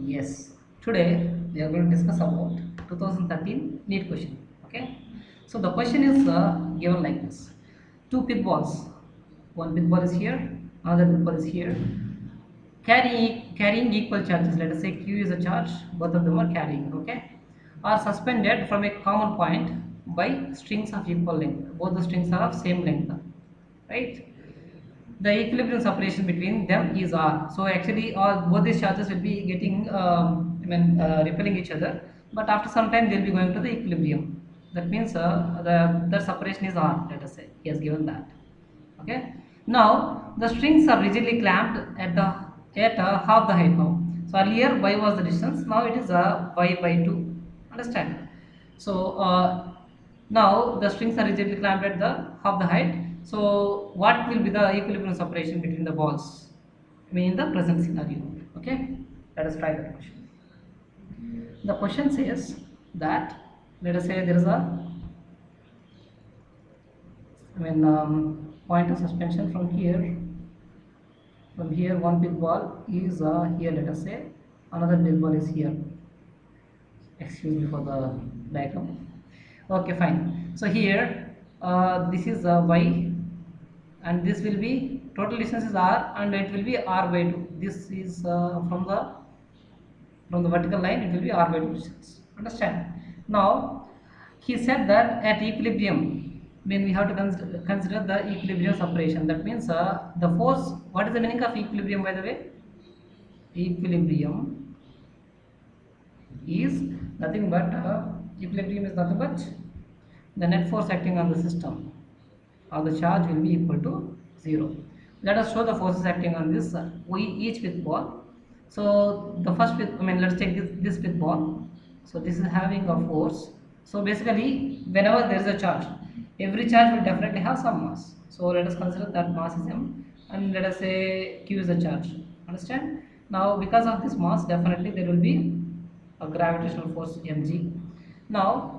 Yes, today we are going to discuss about 2013 NEET question. Okay, so the question is given like this: two pith balls, one pith ball is here, another pith ball is here, carrying equal charges. Let us say Q is a charge, both of them are carrying. Okay, are suspended from a common point by strings of equal length. Both the strings are of same length, right? The equilibrium separation between them is R. So actually, all both these charges will be getting, repelling each other. But after some time, they'll be going to the equilibrium. That means the separation is R. Let us say he has given that. Okay. Now the strings are rigidly clamped at half the height now. So earlier y was the distance. Now it is y by 2. Understand? So now the strings are rigidly clamped at the half the height. So what will be the equilibrium separation between the balls? I mean in the present scenario. Okay, let us try that question. The question says that, let us say there is a, point of suspension from here one big ball is here, let us say another big ball is here. Excuse me for the diagram. Okay, fine. So here this is y, and this will be total distance is r, and it will be r by 2. This is from the vertical line, it will be r by 2 distance. Understand? Now he said that at equilibrium, when we have to consider the equilibrium separation, that means the force. What is the meaning of equilibrium, by the way? Equilibrium is nothing but equilibrium is nothing but the net force acting on the system or the charge will be equal to 0. Let us show the forces acting on this each pith ball. So the first pith, let's take this pith ball. So this is having a force. So basically, whenever there is a charge, every charge will definitely have some mass. So let us consider that mass is m, and let us say q is the charge. Understand? Now because of this mass, definitely there will be a gravitational force mg. Now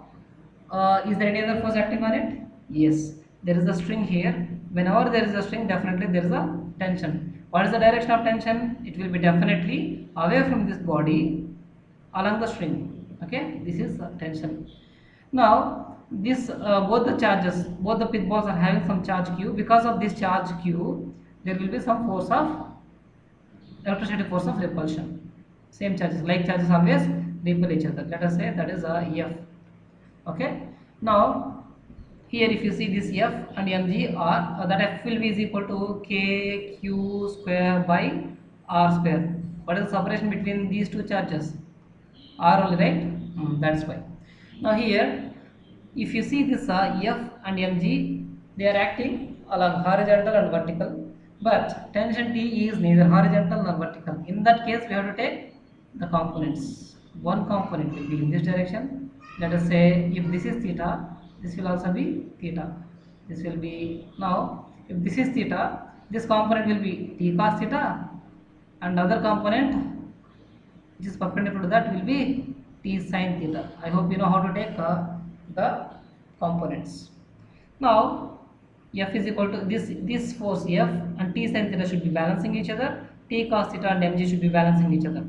is there any other force acting on it? Yes, there is a string here. Whenever there is a string, definitely there is a tension. What is the direction of tension? It will be definitely away from this body along the string. Okay, this is tension. Now this both the charges, both the pith balls are having some charge q. Because of this charge q, there will be some force of electrostatic force of repulsion. Same charges, like charges always repel each other. Let us say that is F. Okay. Now here if you see this F and mg are that F will be is equal to k q square by r square. What is the separation between these two charges? R only, right? That's why. Now here if you see this F and mg, they are acting along horizontal and vertical, but tension T is neither horizontal nor vertical. In that case, we have to take the components. One component will be in this direction. Let us say if this is theta, this will also be theta. This will be, now if this is theta, this component will be t cos theta, and other component which is perpendicular to that will be t sin theta. I hope you know how to take the components. Now F is equal to this force F and t sin theta should be balancing each other. T cos theta and mg should be balancing each other.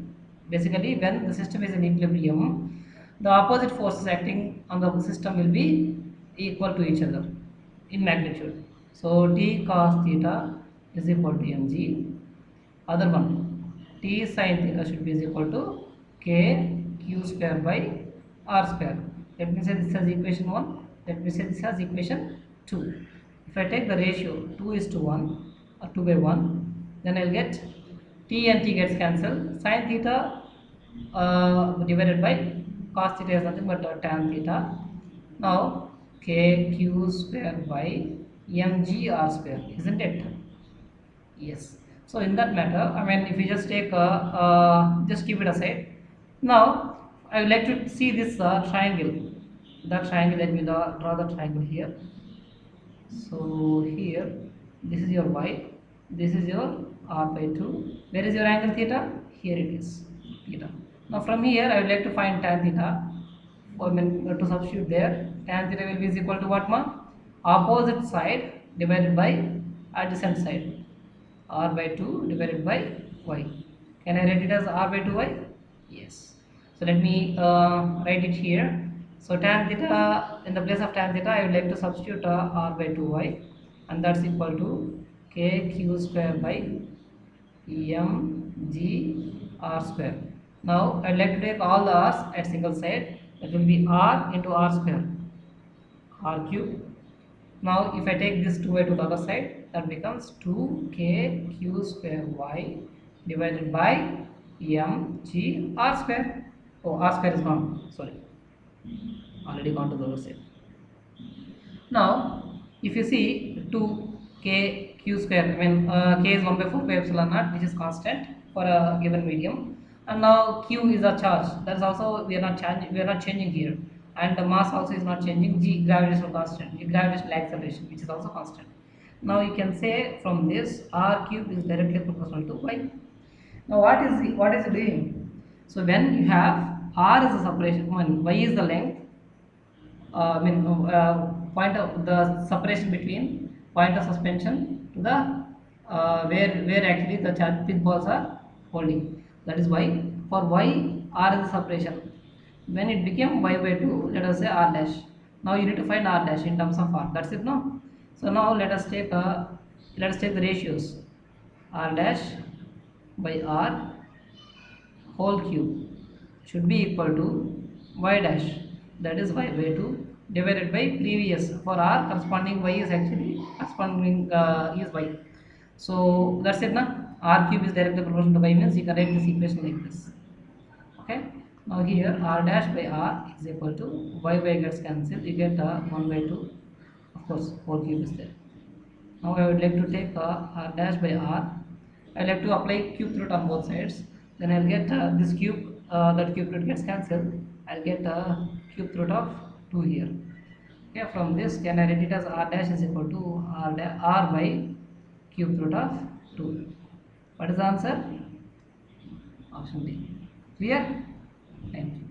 Basically, when the system is in equilibrium, the opposite forces acting on the system will be equal to each other in magnitude. So T cos theta is equal to mg. Other one, T sin theta should be is equal to k q square by r square. Let me say this as equation 1. Let me say this as equation 2. If I take the ratio 2 is to 1 or 2 by 1, then I will get t and t gets cancelled. Sin theta divided by cos theta is nothing but tan theta. Now k q square by mg r square, isn't it? Yes. So in that matter, if you just take just keep it aside. Now I would like to see this triangle. That triangle, let me draw the triangle here. So here, this is your y, this is your r by 2. Where is your angle theta? Here it is, theta. Now from here, I would like to find tan theta. Or to substitute there, tan theta will be is equal to what, ma? Opposite side divided by adjacent side. R by 2 divided by y. Can I write it as r by 2y? Yes. So let me write it here. So tan theta, in the place of tan theta, I would like to substitute r by 2y, and that's equal to k q square by m g r square. Now I'd like to take all the r's at single side. That will be r into r square, r cube. Now if I take this 2y to the other side, that becomes 2kq square y divided by mg r square. Oh, r square is gone, sorry, already gone to the other side. Now if you see 2k q square, I mean k is 1 by 4 pi epsilon naught, which is constant for a given medium, and now q is a charge. That is also we are not changing here, and the mass also is not changing. G, gravitational constant, G, gravitational acceleration, which is also constant. Now you can say from this r cube is directly proportional to y. Now what is it doing? So when you have r is the separation, when y is the length, point of the separation between point of suspension to the where actually the charge pith balls are holding. That is why for y r is the separation. When it became y by 2, let us say r dash. Now you need to find r dash in terms of r. That's it, no? So now let us take the ratios. R dash by r whole cube should be equal to y dash, that is y by 2, divided by previous. For r corresponding y is actually corresponding is y. So that's it, na? R cube is directly proportional to y, means you can write this equation like this. Okay, now here r dash by r is equal to y gets cancelled, you get 1 by 2, of course whole cube is there. Now I would like to take r dash by r. I like to apply cube root on both sides. Then I'll get this cube, that cube root gets cancelled. I'll get cube root of 2 here. Okay, from this can I write it as r dash is equal to r by cube root of 2. What is the answer? Option D. Clear? Thank you.